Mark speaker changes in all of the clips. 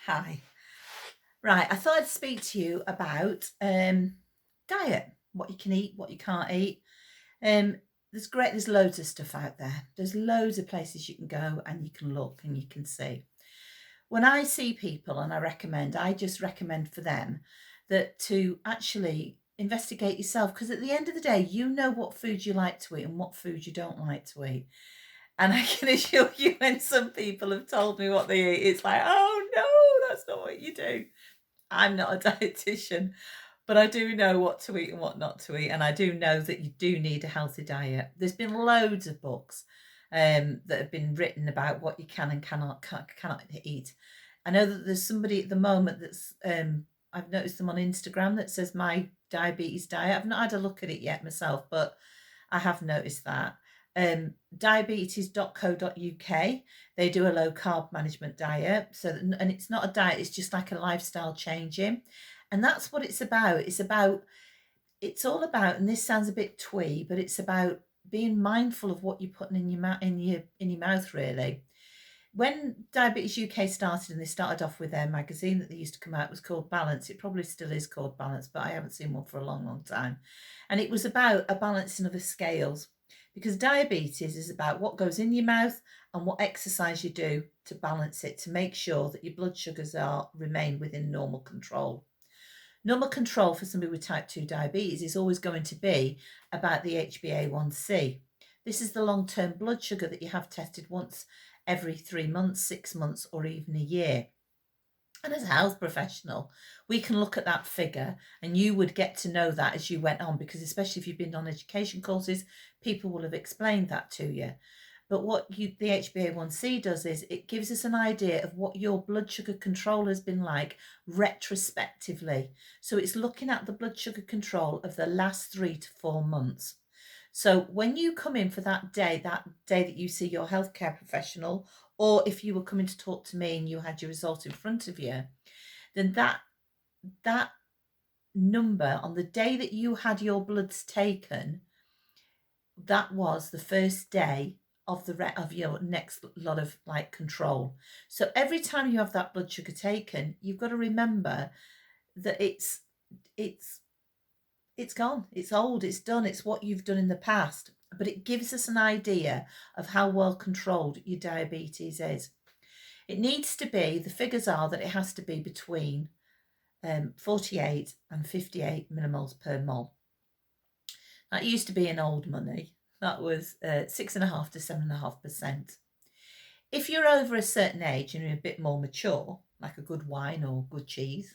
Speaker 1: Hi. Right, I thought I'd speak to you about diet, what you can eat, what you can't eat. Um, there's loads of stuff out there. There's loads of places you can go and you can look and you can see. When I see people and I just recommend for them that to actually investigate yourself because at the end of the day, you know what food you like to eat and what food you don't like to eat. And I can assure you, when some people have told me what they eat, it's like, oh no, that's not what you do. I'm not a dietitian, but I do know what to eat and what not to eat, and I do know that you do need a healthy diet. There's been loads of books that have been written about what you can and cannot eat. I know that there's somebody at the moment that's I've noticed them on Instagram that says my diabetes diet. I've not had a look at it yet myself, but I have noticed that. Diabetes.co.uk, they do a low carb management diet. And it's not a diet, it's just like a lifestyle changing. And that's what it's all about, and this sounds a bit twee, but it's about being mindful of what you're putting in your mouth, in your mouth, really. When Diabetes UK started, and they started off with their magazine that they used to come out, was called Balance. It probably still is called Balance, but I haven't seen one for a long, long time. And it was about a balancing of the scales, because diabetes is about what goes in your mouth and what exercise you do to balance it, to make sure that your blood sugars remain within normal control. Normal control for somebody with type 2 diabetes is always going to be about the HbA1c. This is the long-term blood sugar that you have tested once every 3 months, 6 months, or even a year. And as a health professional, we can look at that figure, and you would get to know that as you went on, because especially if you've been on education courses, people will have explained that to you. But the HbA1c does is it gives us an idea of what your blood sugar control has been like retrospectively. So it's looking at the blood sugar control of the last 3 to 4 months. So when you come in for that day that you see your healthcare professional, or if you were coming to talk to me and you had your result in front of you, then that number on the day that you had your bloods taken, that was the first day of your next lot of like control. So every time you have that blood sugar taken, you've got to remember that it's gone, it's old, it's done, it's what you've done in the past. But it gives us an idea of how well controlled your diabetes is. It needs to be, the figures are that it has to be between 48 and 58 millimoles per mol. That used to be in old money. That was 6.5 to 7.5%. If you're over a certain age and you're a bit more mature, like a good wine or good cheese,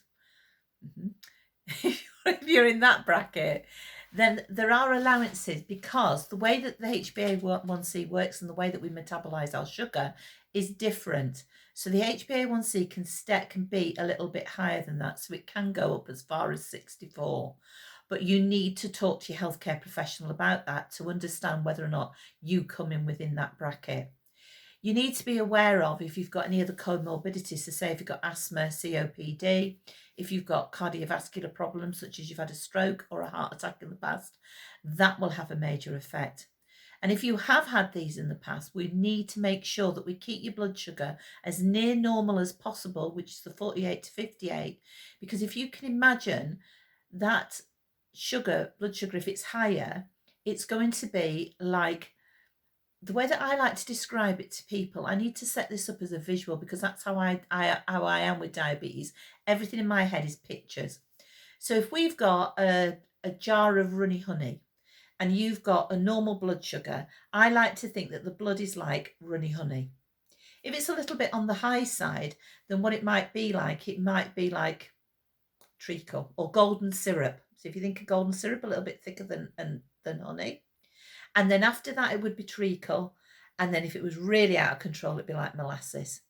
Speaker 1: if you're in that bracket, then there are allowances, because the way that the HbA1c works and the way that we metabolize our sugar is different. So the HbA1c can be a little bit higher than that. So it can go up as far as 64. But you need to talk to your healthcare professional about that to understand whether or not you come in within that bracket. You need to be aware of if you've got any other comorbidities. So say if you've got asthma, COPD, if you've got cardiovascular problems such as you've had a stroke or a heart attack in the past, that will have a major effect. And if you have had these in the past, we need to make sure that we keep your blood sugar as near normal as possible, which is the 48 to 58. Because if you can imagine that blood sugar, if it's higher, it's going to be like, the way that I like to describe it to people, I need to set this up as a visual, because that's how I am with diabetes. Everything in my head is pictures. So if we've got a jar of runny honey and you've got a normal blood sugar, I like to think that the blood is like runny honey. If it's a little bit on the high side, then what it might be like treacle or golden syrup. So if you think of golden syrup, a little bit thicker than honey. And then after that, it would be treacle. And then if it was really out of control, it'd be like molasses.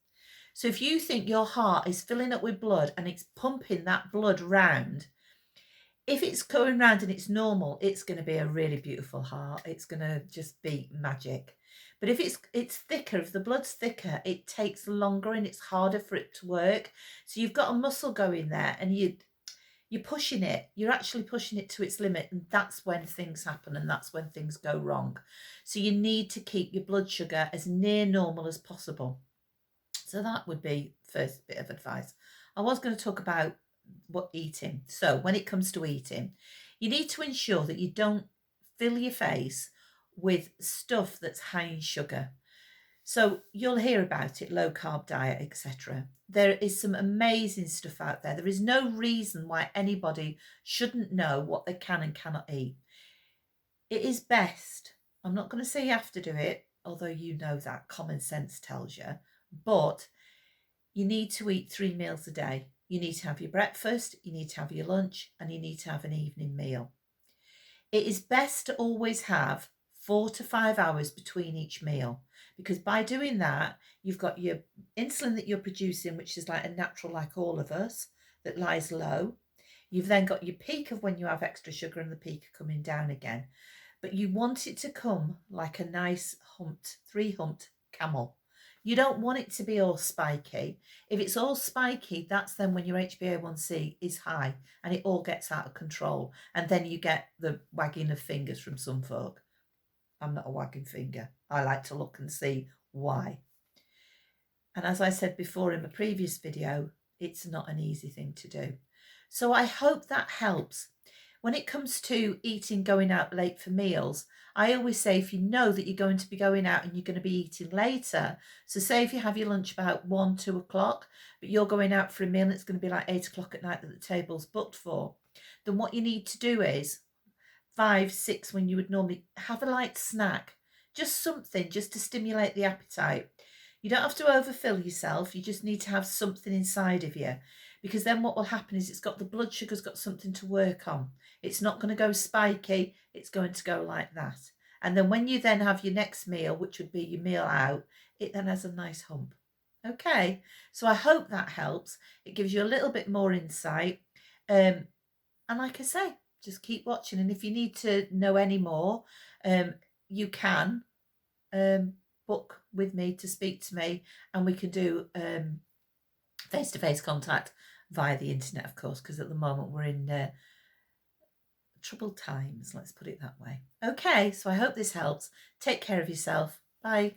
Speaker 1: So if you think your heart is filling up with blood and it's pumping that blood round, if it's going round and it's normal, it's going to be a really beautiful heart. It's going to just be magic. But if it's thicker, if the blood's thicker, it takes longer and it's harder for it to work. So you've got a muscle going there, and you're pushing it. You're actually pushing it to its limit, and that's when things happen, and that's when things go wrong. So you need to keep your blood sugar as near normal as possible. So that would be first bit of advice. I was going to talk about what eating. So when it comes to eating, you need to ensure that you don't fill your face with stuff that's high in sugar. So you'll hear about it, low carb diet, etc. There is some amazing stuff out there. There is no reason why anybody shouldn't know what they can and cannot eat. It is best. I'm not going to say you have to do it, although you know that common sense tells you, but you need to eat 3 meals a day. You need to have your breakfast, you need to have your lunch, and you need to have an evening meal. It is best to always have 4 to 5 hours between each meal, because by doing that, you've got your insulin that you're producing, which is like a natural, like all of us, that lies low. You've then got your peak of when you have extra sugar and the peak coming down again. But you want it to come like a nice humped, 3-humped camel. You don't want it to be all spiky. If it's all spiky, that's then when your HbA1c is high and it all gets out of control. And then you get the wagging of fingers from some folk. I'm not a wagging finger. I like to look and see why. And as I said before in my previous video, it's not an easy thing to do. So I hope that helps. When it comes to eating, going out late for meals, I always say if you know that you're going to be going out and you're going to be eating later, so say if you have your lunch about 1, 2 o'clock, but you're going out for a meal and it's going to be like 8 o'clock at night that the table's booked for, then what you need to do is 5, 6, when you would normally have a light snack, just something just to stimulate the appetite. You don't have to overfill yourself. You just need to have something inside of you, because then what will happen is the blood sugar's got something to work on. It's not going to go spiky. It's going to go like that. And then when you then have your next meal, which would be your meal out, it then has a nice hump. Okay, so I hope that helps. It gives you a little bit more insight. And like I say, just keep watching. And if you need to know any more, you can book with me to speak to me, and we can do face-to-face contact via the internet, of course, because at the moment we're in troubled times, let's put it that way. Okay, so I hope this helps. Take care of yourself. Bye.